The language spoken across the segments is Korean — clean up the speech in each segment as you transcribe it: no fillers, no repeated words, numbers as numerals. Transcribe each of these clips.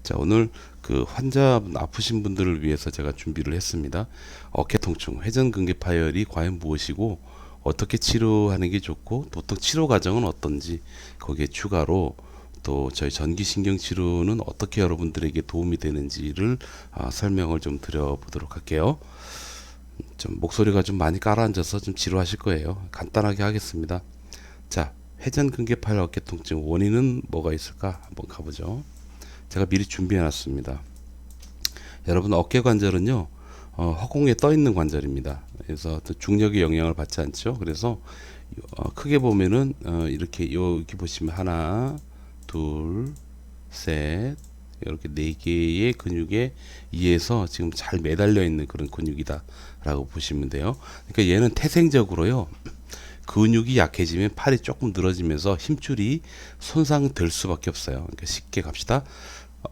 자, 오늘 그 환자 아프신 분들을 위해서 제가 준비를 했습니다. 어깨 통증, 회전근개 파열이 과연 무엇이고 어떻게 치료하는 게 좋고 보통 치료 과정은 어떤지 거기에 추가로 또 저희 전기신경 치료는 어떻게 여러분들에게 도움이 되는지를 설명을 좀 드려보도록 할게요. 좀 목소리가 좀 많이 깔아앉아서 좀 지루하실 거예요. 간단하게 하겠습니다. 자, 회전근개 파열 어깨 통증 원인은 뭐가 있을까 한번 가보죠. 제가 미리 준비해 놨습니다. 여러분 어깨 관절은요 허공에 떠 있는 관절입니다. 그래서 중력의 영향을 받지 않죠. 그래서 크게 보면은 이렇게 여기 보시면 하나, 둘, 셋 이렇게 네 개의 근육에 의해서 지금 잘 매달려 있는 그런 근육이다라고 보시면 돼요. 그러니까 얘는 태생적으로요. 근육이 약해지면 팔이 조금 늘어지면서 힘줄이 손상될 수밖에 없어요. 그러니까 쉽게 갑시다.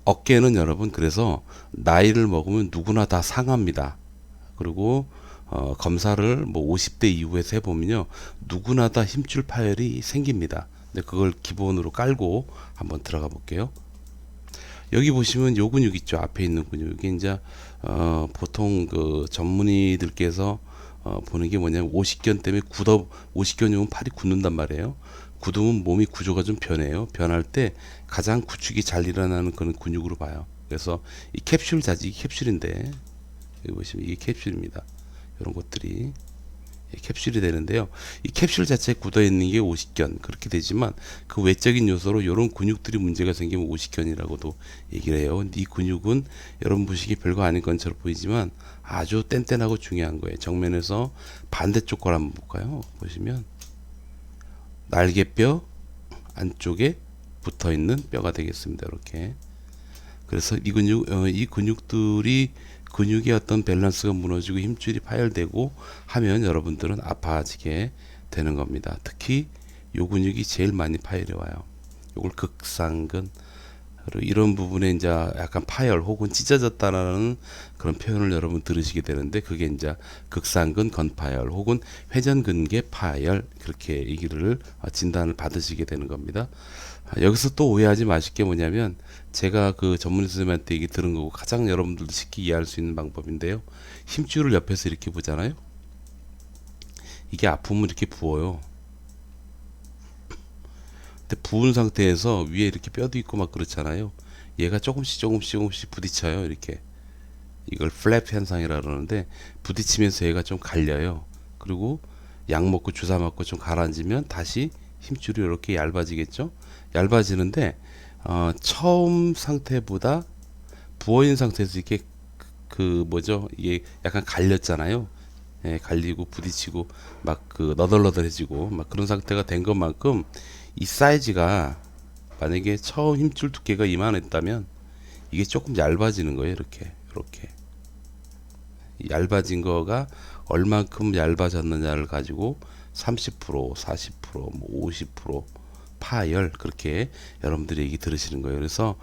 어깨는 여러분 그래서 나이를 먹으면 누구나 다 상합니다. 그리고 검사를 뭐 50대 이후에서 해보면요 누구나 다 힘줄 파열이 생깁니다. 근데 그걸 기본으로 깔고 한번 들어가 볼게요. 여기 보시면 요 근육 있죠. 앞에 있는 근육. 이게 이제 보통 그 전문의들께서 보는 게 뭐냐면 오십견 때문에 오십견이 오면 팔이 굳는단 말이에요. 굳으면 몸이 구조가 좀 변해요. 변할 때 가장 구축이 잘 일어나는 그런 근육으로 봐요. 그래서 이 캡슐 자지 캡슐인데 여기 보시면 이게 캡슐입니다. 이런 것들이 캡슐이 되는데요. 이 캡슐 자체에 굳어 있는 게 오십견 그렇게 되지만 그 외적인 요소로 이런 근육들이 문제가 생기면 오십견이라고도 얘기를 해요. 이 근육은 여러분 보시기에 별거 아닌 것처럼 보이지만 아주 뗀뗀하고 중요한 거예요. 정면에서 반대쪽 걸 한번 볼까요? 보시면 날개뼈 안쪽에 붙어 있는 뼈가 되겠습니다. 이렇게. 그래서 이 근육들이 근육의 어떤 밸런스가 무너지고 힘줄이 파열되고 하면 여러분들은 아파지게 되는 겁니다. 특히 요 근육이 제일 많이 파열해 와요. 요걸 극상근 그리고 이런 부분에 이제 약간 파열 혹은 찢어졌다라는 그런 표현을 여러분 들으시게 되는데 그게 이제 극상근 건파열 혹은 회전근개 파열 그렇게 얘기를 진단을 받으시게 되는 겁니다. 여기서 또 오해하지 마실 게 뭐냐면 제가 그 전문 선생님한테 얘기 들은 거고 가장 여러분들도 쉽게 이해할 수 있는 방법인데요. 힘줄을 옆에서 이렇게 보잖아요. 이게 아프면 이렇게 부어요. 근데 부은 상태에서 위에 이렇게 뼈도 있고 막 그렇잖아요. 얘가 조금씩 부딪혀요. 이렇게. 이걸 플랩 현상이라 그러는데 부딪히면서 얘가 좀 갈려요. 그리고 약 먹고 주사 맞고 좀 가라앉으면 다시 힘줄이 이렇게 얇아지겠죠. 얇아지는데 처음 상태보다 부어있는 상태에서 이렇게 그 뭐죠? 이게 약간 갈렸잖아요. 예, 갈리고 부딪히고 막 그 너덜너덜해지고 막 그런 상태가 된 것만큼 이 사이즈가 만약에 처음 힘줄 두께가 이만했다면 이게 조금 얇아지는 거예요. 이렇게 얇아진 거가 얼만큼 얇아졌느냐를 가지고 30%, 40%, 뭐 50% 파열 그렇게 여러분들이 얘기 들으시는 거예요. 그래서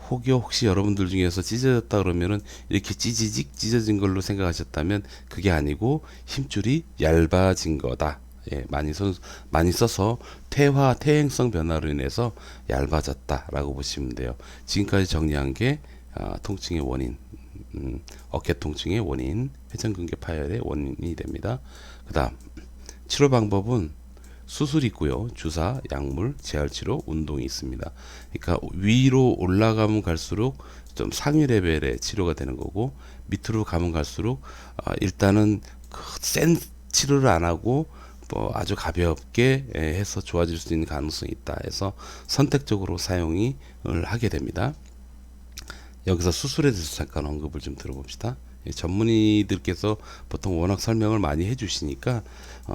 혹시 여러분들 중에서 찢어졌다 그러면은 이렇게 찢어진 걸로 생각하셨다면 그게 아니고 힘줄이 얇아진 거다. 예, 많이 써서 퇴행성 변화로 인해서 얇아졌다라고 보시면 돼요. 지금까지 정리한 게 통증의 원인, 어깨 통증의 원인, 회전근개 파열의 원인이 됩니다. 그다음 치료 방법은 수술이 있고요. 주사, 약물, 재활치료, 운동이 있습니다. 그러니까 위로 올라가면 갈수록 좀 상위 레벨의 치료가 되는 거고 밑으로 가면 갈수록 일단은 센 치료를 안 하고 뭐 아주 가볍게 해서 좋아질 수 있는 가능성이 있다 해서 선택적으로 사용을 하게 됩니다. 여기서 수술에 대해서 잠깐 언급을 좀 들어봅시다. 전문의들께서 보통 워낙 설명을 많이 해주시니까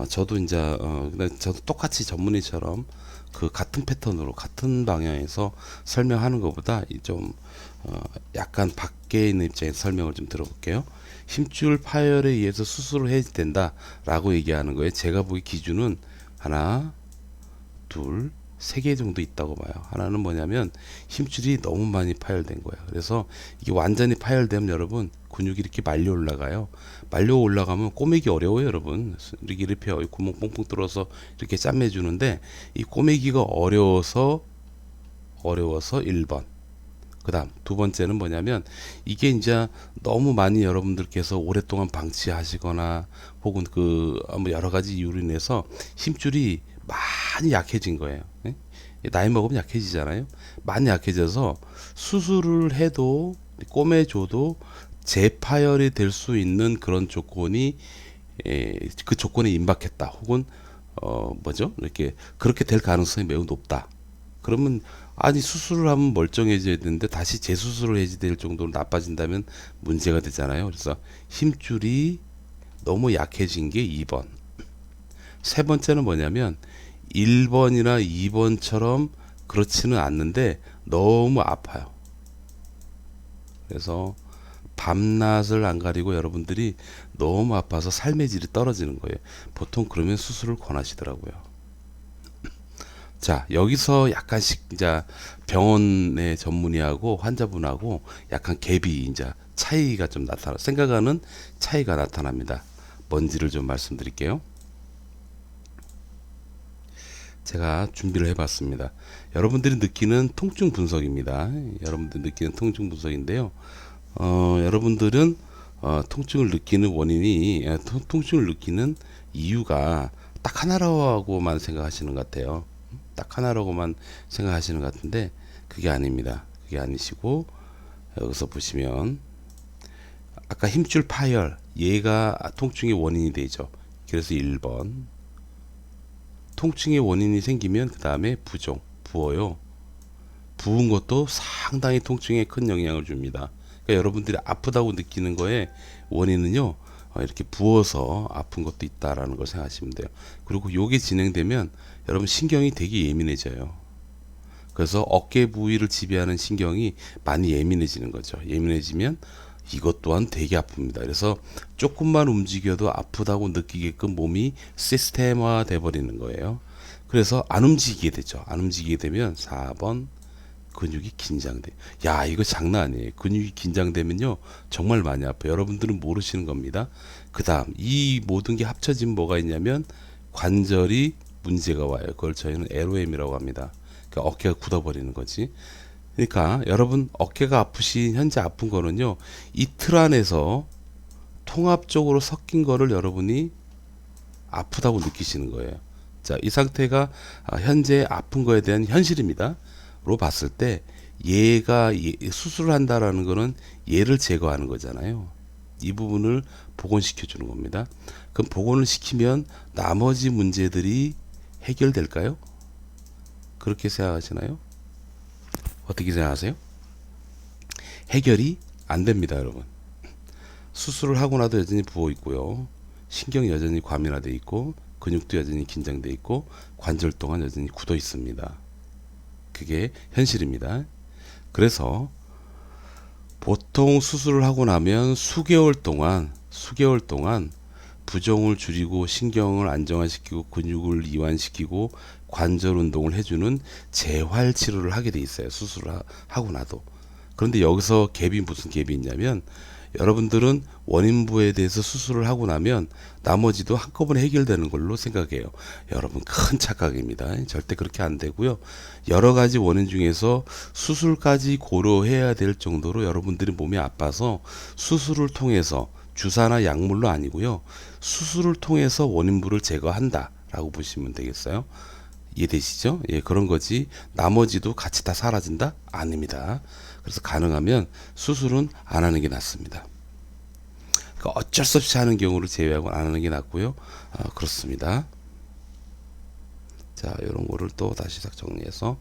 저도 이제 근데 저도 똑같이 전문의처럼 그 같은 패턴으로 같은 방향에서 설명하는 것보다 좀 약간 밖에 있는 입장에서 설명을 좀 들어볼게요. 힘줄 파열에 의해서 수술을 해야 된다라고 얘기하는 거예요. 제가 보기 기준은 하나, 둘, 세 개 정도 있다고 봐요. 하나는 뭐냐면 힘줄이 너무 많이 파열된 거예요. 그래서 이게 완전히 파열되면 여러분 근육이 이렇게 말려 올라가요. 말려 올라가면 꼬매기 어려워요, 여러분. 이렇게 구멍 뽕뽕 뚫어서 이렇게 짬매주는데 이 꼬매기가 어려워서 1번. 그다음 두 번째는 뭐냐면 이게 이제 너무 많이 여러분들께서 오랫동안 방치하시거나 혹은 뭐 여러 가지 이유로 인해서 힘줄이 많이 약해진 거예요. 예? 나이 먹으면 약해지잖아요. 많이 약해져서 수술을 해도 꼬매줘도 재파열이 될 수 있는 그런 조건이 그 조건에 임박했다. 혹은 뭐죠? 이렇게 그렇게 될 가능성이 매우 높다. 그러면 아니 수술을 하면 멀쩡해져야 되는데 다시 재수술을 해야 될 정도로 나빠진다면 문제가 되잖아요. 그래서 힘줄이 너무 약해진 게 2번. 세 번째는 뭐냐면 1번이나 2번처럼 그렇지는 않는데 너무 아파요. 그래서 밤낮을 안 가리고 여러분들이 너무 아파서 삶의 질이 떨어지는 거예요. 보통 그러면 수술을 권하시더라고요. 자, 여기서 약간씩 이제 병원의 전문의하고 환자분하고 약간 갭이 이제 차이가 좀 생각하는 차이가 나타납니다. 뭔지를 좀 말씀드릴게요. 제가 준비를 해봤습니다. 여러분들이 느끼는 통증 분석입니다. 여러분들이 느끼는 통증 분석인데요. 여러분들은 통증을 느끼는 원인이 통증을 느끼는 이유가 딱 하나라고만 생각하시는 것 같아요. 딱 하나라고만 생각하시는 것 같은데 그게 아닙니다. 그게 아니시고 여기서 보시면 아까 힘줄 파열 얘가 통증의 원인이 되죠. 그래서 1번 통증의 원인이 생기면 그 다음에 부어요. 부은 것도 상당히 통증에 큰 영향을 줍니다. 그러니까 여러분들이 아프다고 느끼는 거에 원인은요 이렇게 부어서 아픈 것도 있다라는 걸 생각하시면 돼요. 그리고 요게 진행되면 여러분 신경이 되게 예민해져요. 그래서 어깨 부위를 지배하는 신경이 많이 예민해지는 거죠. 예민해지면 이것 또한 되게 아픕니다. 그래서 조금만 움직여도 아프다고 느끼게끔 몸이 시스템화 돼 버리는 거예요. 그래서 안 움직이게 되죠. 안 움직이게 되면 4번 근육이 긴장돼. 야, 이거 장난 아니에요. 근육이 긴장되면요 정말 많이 아파요. 여러분들은 모르시는 겁니다. 그 다음 이 모든 게 합쳐지면 뭐가 있냐면 관절이 문제가 와요. 그걸 저희는 LOM이라고 합니다. 그러니까 어깨가 굳어버리는 거지. 그러니까 여러분 어깨가 아프신 현재 아픈 거는요 이틀 안에서 통합적으로 섞인 거를 여러분이 아프다고 느끼시는 거예요. 자, 이 상태가 현재 아픈 거에 대한 현실입니다. 로 봤을 때 얘가 수술을 한다라는 거는 얘를 제거하는 거잖아요. 이 부분을 복원시켜 주는 겁니다. 그럼 복원을 시키면 나머지 문제들이 해결될까요? 그렇게 생각하시나요? 어떻게 생각하세요? 해결이 안 됩니다, 여러분. 수술을 하고 나도 여전히 부어 있고요. 신경이 여전히 과민화돼 있고 근육도 여전히 긴장돼 있고 관절 동안 여전히 굳어 있습니다. 그게 현실입니다. 그래서 보통 수술을 하고 나면 수개월 동안 부종을 줄이고 신경을 안정화시키고 근육을 이완시키고 관절 운동을 해주는 재활 치료를 하게 돼 있어요. 수술을 하고 나도. 그런데 여기서 갭이 무슨 갭이 있냐면 여러분들은 원인부에 대해서 수술을 하고 나면 나머지도 한꺼번에 해결되는 걸로 생각해요. 여러분 큰 착각입니다. 절대 그렇게 안 되고요. 여러 가지 원인 중에서 수술까지 고려해야 될 정도로 여러분들이 몸이 아파서 수술을 통해서 주사나 약물로 아니고요. 수술을 통해서 원인부를 제거한다라고 보시면 되겠어요. 이해되시죠? 예, 그런 거지. 나머지도 같이 다 사라진다? 아닙니다. 그래서 가능하면 수술은 안 하는 게 낫습니다. 그러니까 어쩔 수 없이 하는 경우를 제외하고 안 하는 게 낫고요. 그렇습니다. 자, 이런 거를 또 다시 딱 정리해서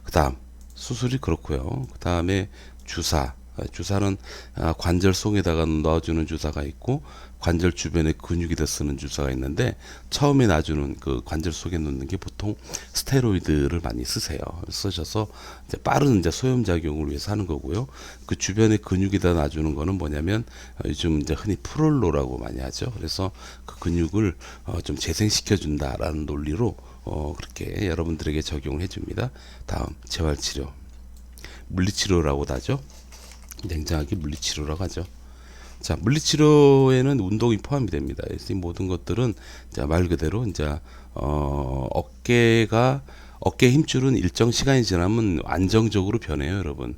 그 다음 수술이 그렇고요. 그 다음에 주사는 관절 속에다가 넣어주는 주사가 있고 관절 주변에 근육에다 쓰는 주사가 있는데 처음에 놔주는 그 관절 속에 넣는 게 보통 스테로이드를 많이 쓰셔서 이제 빠른 이제 소염 작용을 위해서 하는 거고요. 그 주변에 근육에다 놔주는 거는 뭐냐면 요즘 이제 흔히 프롤로라고 많이 하죠. 그래서 그 근육을 좀 재생시켜 준다라는 논리로 그렇게 여러분들에게 적용을 해줍니다. 다음 재활치료, 물리치료라고도 하죠. 냉정하게 물리치료라고 하죠. 자, 물리치료에는 운동이 포함이 됩니다. 그래서 이 모든 것들은 말 그대로 이제 어깨 힘줄은 일정 시간이 지나면 안정적으로 변해요, 여러분.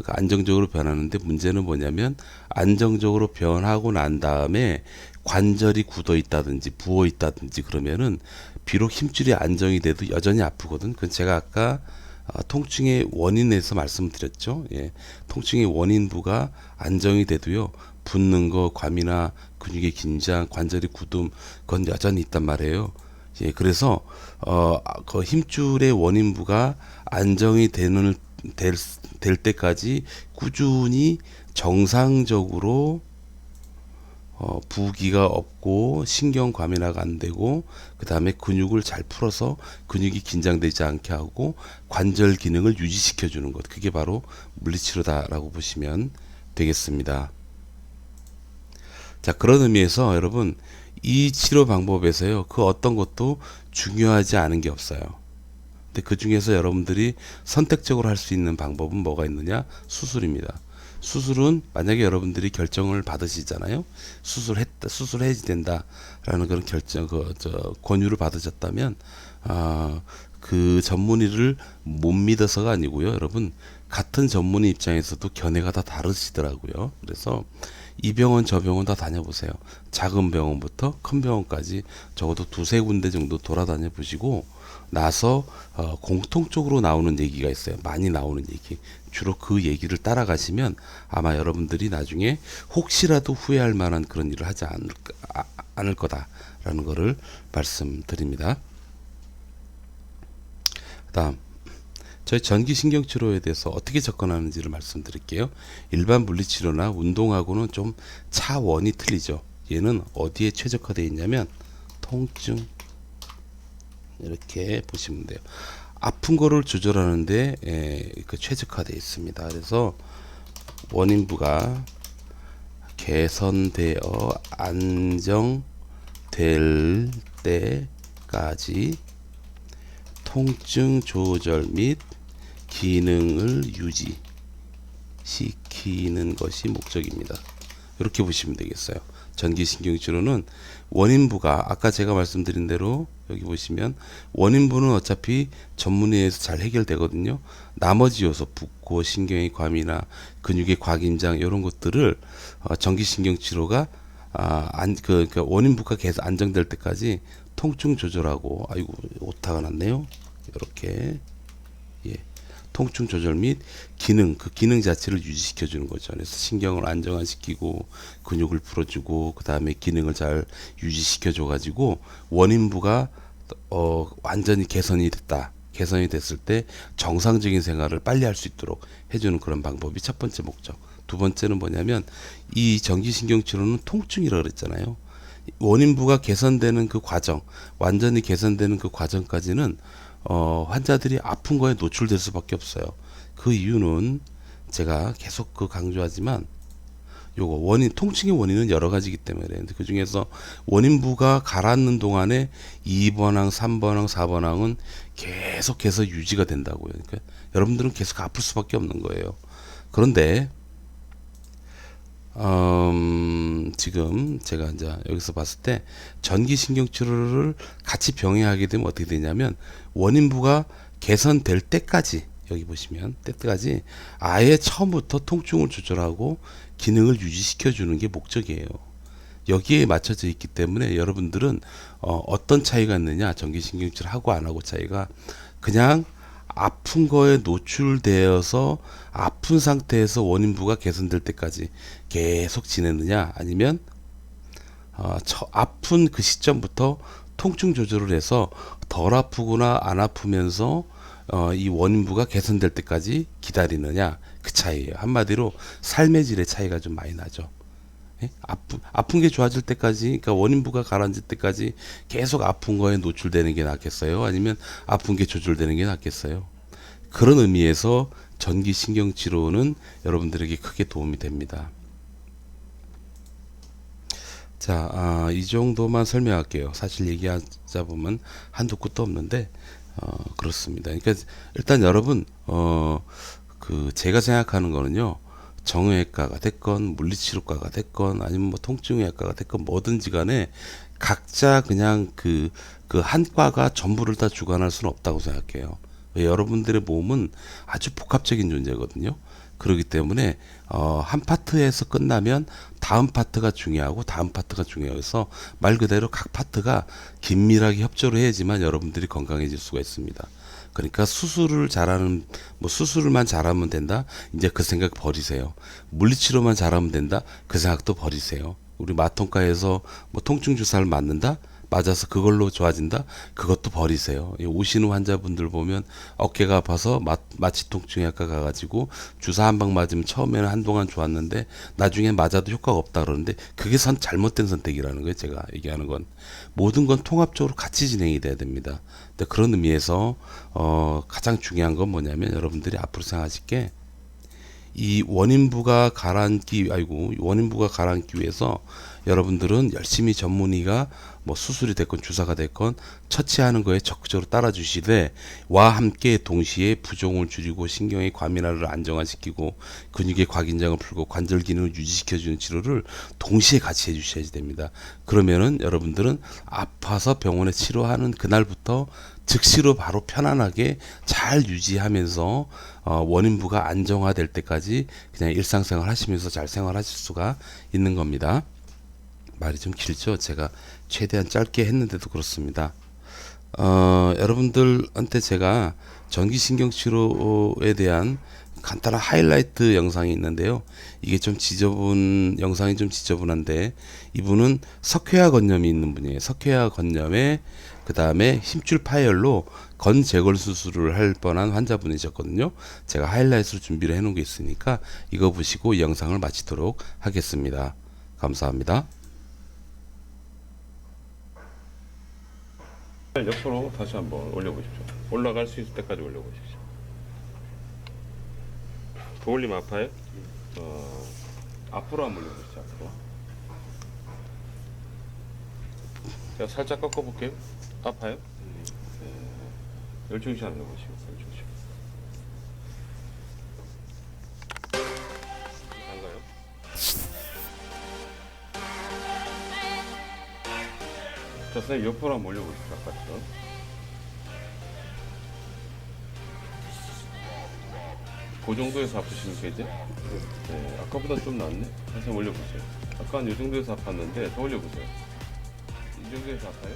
그러니까 안정적으로 변하는데 문제는 뭐냐면 안정적으로 변하고 난 다음에 관절이 굳어 있다든지 부어 있다든지 그러면은 비록 힘줄이 안정이 돼도 여전히 아프거든. 그건 제가 아까 통증의 원인에서 말씀드렸죠. 예, 통증의 원인부가 안정이 돼도요, 붓는 거, 과미나 근육의 긴장, 관절의 굳음, 그건 여전히 있단 말이에요. 예, 그래서 그 힘줄의 원인부가 안정이 될 때까지 꾸준히 정상적으로 부기가 없고 신경 과민화가 안 되고 그 다음에 근육을 잘 풀어서 근육이 긴장되지 않게 하고 관절 기능을 유지시켜 주는 것, 그게 바로 물리치료다라고 보시면 되겠습니다. 자, 그런 의미에서 여러분, 이 치료 방법에서요, 그 어떤 것도 중요하지 않은 게 없어요. 근데 그 중에서 여러분들이 선택적으로 할 수 있는 방법은 뭐가 있느냐? 수술입니다. 수술은 만약에 여러분들이 결정을 받으시잖아요. 수술해야 된다라는 그런 권유를 받으셨다면, 그 전문의를 못 믿어서가 아니고요. 여러분, 같은 전문의 입장에서도 견해가 다 다르시더라고요. 그래서 이 병원 저 병원 다 다녀보세요. 작은 병원부터 큰 병원까지 적어도 두세 군데 정도 돌아다녀 보시고 나서 공통적으로 나오는 얘기가 있어요. 많이 나오는 얘기. 주로 그 얘기를 따라가시면 아마 여러분들이 나중에 혹시라도 후회할 만한 그런 일을 하지 않을 거다라는 거를 말씀드립니다. 다음, 저희 전기신경치료에 대해서 어떻게 접근하는지를 말씀드릴게요. 일반 물리치료나 운동하고는 좀 차원이 틀리죠. 얘는 어디에 최적화되어 있냐면 통증, 이렇게 보시면 돼요. 아픈 거를 조절하는데 그 최적화되어 있습니다. 그래서 원인부가 개선되어 안정될 때까지 통증 조절 및 기능을 유지시키는 것이 목적입니다. 이렇게 보시면 되겠어요. 전기신경치료는 원인부가 아까 제가 말씀드린 대로 여기 보시면 원인부는 어차피 전문의에서 잘 해결되거든요. 나머지 요소, 붓고 신경의 과미나 근육의 과긴장 이런 것들을 전기신경치료가 그러니까 원인부가 계속 안정될 때까지 통증 조절하고, 아이고 오타가 났네요. 이렇게, 예, 통증 조절 및 기능, 그 기능 자체를 유지시켜 주는 거죠. 그래서 신경을 안정화시키고 근육을 풀어주고 그 다음에 기능을 잘 유지시켜 줘 가지고 원인부가 완전히 개선이 됐을 때 정상적인 생활을 빨리 할 수 있도록 해주는 그런 방법이 첫 번째 목적. 두 번째는 뭐냐면 이 전기신경치료는 통증이라고 그랬잖아요. 원인부가 개선되는 그 과정, 완전히 개선되는 그 과정까지는 환자들이 아픈 거에 노출될 수밖에 없어요. 그 이유는 제가 계속 강조하지만 요거 통증의 원인은 여러 가지이기 때문에 그런데 그 중에서 원인부가 가라앉는 동안에 2번항, 3번항, 4번항은 계속해서 유지가 된다고요. 그러니까 여러분들은 계속 아플 수밖에 없는 거예요. 그런데 지금 제가 이제 여기서 봤을 때 전기신경치료를 같이 병행하게 되면 어떻게 되냐면 원인부가 개선될 때까지, 여기 보시면 때까지 아예 처음부터 통증을 조절하고 기능을 유지시켜 주는 게 목적이에요. 여기에 맞춰져 있기 때문에 여러분들은 어떤 차이가 있느냐, 전기신경치료 하고 안 하고 차이가, 그냥 아픈 거에 노출되어서 아픈 상태에서 원인부가 개선될 때까지 계속 지내느냐, 아니면 아픈 그 시점부터 통증 조절을 해서 덜 아프거나 안 아프면서 이 원인부가 개선될 때까지 기다리느냐, 그 차이예요. 한마디로 삶의 질의 차이가 좀 많이 나죠. 예? 아픈 게 좋아질 때까지, 그러니까 원인부가 가라앉을 때까지 계속 아픈 거에 노출되는 게 낫겠어요? 아니면 아픈 게 조절되는 게 낫겠어요? 그런 의미에서 전기신경치료는 여러분들에게 크게 도움이 됩니다. 자, 이 정도만 설명할게요. 사실 얘기하자 보면 한도 끝도 없는데 그렇습니다. 그러니까 일단 여러분 제가 생각하는 거는요, 정형외과가 됐건 물리치료과가 됐건 아니면 뭐 통증의학과가 됐건 뭐든지 간에 각자 그냥 그 한 과가 전부를 다 주관할 수는 없다고 생각해요. 왜? 여러분들의 몸은 아주 복합적인 존재거든요. 그렇기 때문에 한 파트에서 끝나면 다음 파트가 중요하고 다음 파트가 중요해서 말 그대로 각 파트가 긴밀하게 협조를 해야지만 여러분들이 건강해질 수가 있습니다. 그러니까 수술을 잘하는 뭐 수술만 잘하면 된다. 이제 그 생각 버리세요. 물리치료만 잘하면 된다. 그 생각도 버리세요. 우리 마통과에서 뭐 통증 주사를 맞는다. 맞아서 그걸로 좋아진다. 그것도 버리세요. 오시는 환자분들 보면 어깨가 아파서 마취통증의학과 가가지고 주사 한 방 맞으면 처음에는 한동안 좋았는데 나중에 맞아도 효과가 없다 그러는데 그게 잘못된 선택이라는 거예요. 제가 얘기하는 건 모든 건 통합적으로 같이 진행이 돼야 됩니다. 근데 그런 의미에서 가장 중요한 건 뭐냐면 여러분들이 앞으로 생각하실 게 이 원인부가 가라앉기 위해서 여러분들은 열심히 전문의가 뭐 수술이 됐건 주사가 됐건 처치하는 거에 적극적으로 따라주시되 와 함께 동시에 부종을 줄이고 신경의 과민화를 안정화시키고 근육의 과긴장을 풀고 관절 기능을 유지시켜주는 치료를 동시에 같이 해주셔야 됩니다. 그러면은 여러분들은 아파서 병원에 치료하는 그날부터 즉시로 바로 편안하게 잘 유지하면서 원인부가 안정화될 때까지 그냥 일상생활 하시면서 잘 생활하실 수가 있는 겁니다. 말이 좀 길죠? 제가 최대한 짧게 했는데도 그렇습니다. 여러분들한테 제가 전기신경치료에 대한 간단한 하이라이트 영상이 있는데요. 이게 좀 영상이 좀 지저분한데 이분은 석회화 건염이 있는 분이에요. 석회화 건염에 그 다음에 힘줄 파열로 건재걸 수술을 할 뻔한 환자분이셨거든요. 제가 하이라이트로 준비를 해놓은 게 있으니까 이거 보시고 이 영상을 마치도록 하겠습니다. 감사합니다. 옆으로 다시 한번 올려보십시오. 올라갈 수 있을 때까지 올려보십시오. 더 올리면 아파요? 앞으로 한번 올려보시죠. 앞으로. 제가 살짝 꺾어볼게요. 아파요? 열중시 안 넣으시고 열중시. 안 가요? 자, 선생님 옆으로 한번 올려보십시오. 아까처럼. 그 정도에서 아프시면 되지? 네, 아까보다 좀 낫네? 다시 한번 올려보세요. 아까는 이 정도에서 아팠는데 더 올려보세요. 이 정도에서 아파요?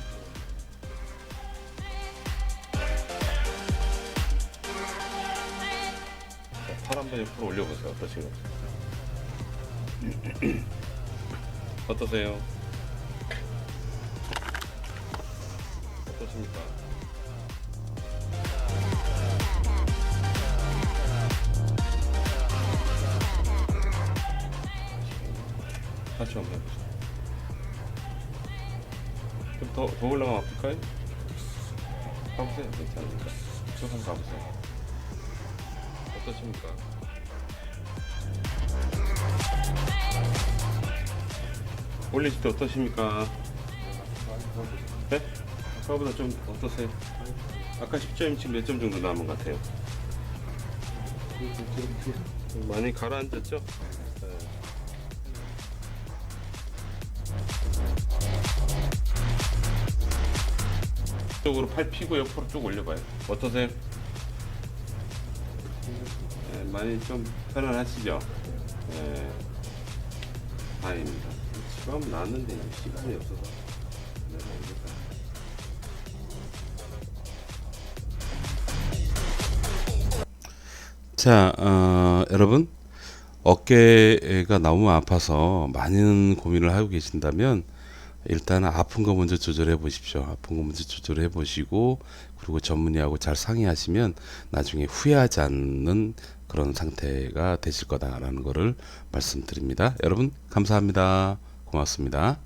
자, 팔 한번 옆으로 올려보세요. 어떠신가요? 어떠세요? 어떠십니까? 다시 한번 해보세요. 좀 더 올라가면 아플까요? 가보세요. 괜찮으니까. 쭉 한번 가보세요. 어떠십니까? 올리실 때 어떠십니까? 네? 아까보다 좀 어떠세요? 아까 10점이 지금 몇 점 정도 남은 것 같아요? 많이 가라앉았죠? 네. 쪽으로 팔 피고 옆으로 쭉 올려봐요. 어떠세요? 네, 많이 좀 편안하시죠? 네. 다행입니다. 지금 나왔는데 시간이 없어서. 네, 알겠다. 자, 여러분 어깨가 너무 아파서 많은 고민을 하고 계신다면 일단 아픈 거 먼저 조절해 보십시오. 아픈 거 먼저 조절해 보시고 그리고 전문의하고 잘 상의하시면 나중에 후회하지 않는 그런 상태가 되실 거다라는 거를 말씀드립니다. 여러분 감사합니다. 고맙습니다.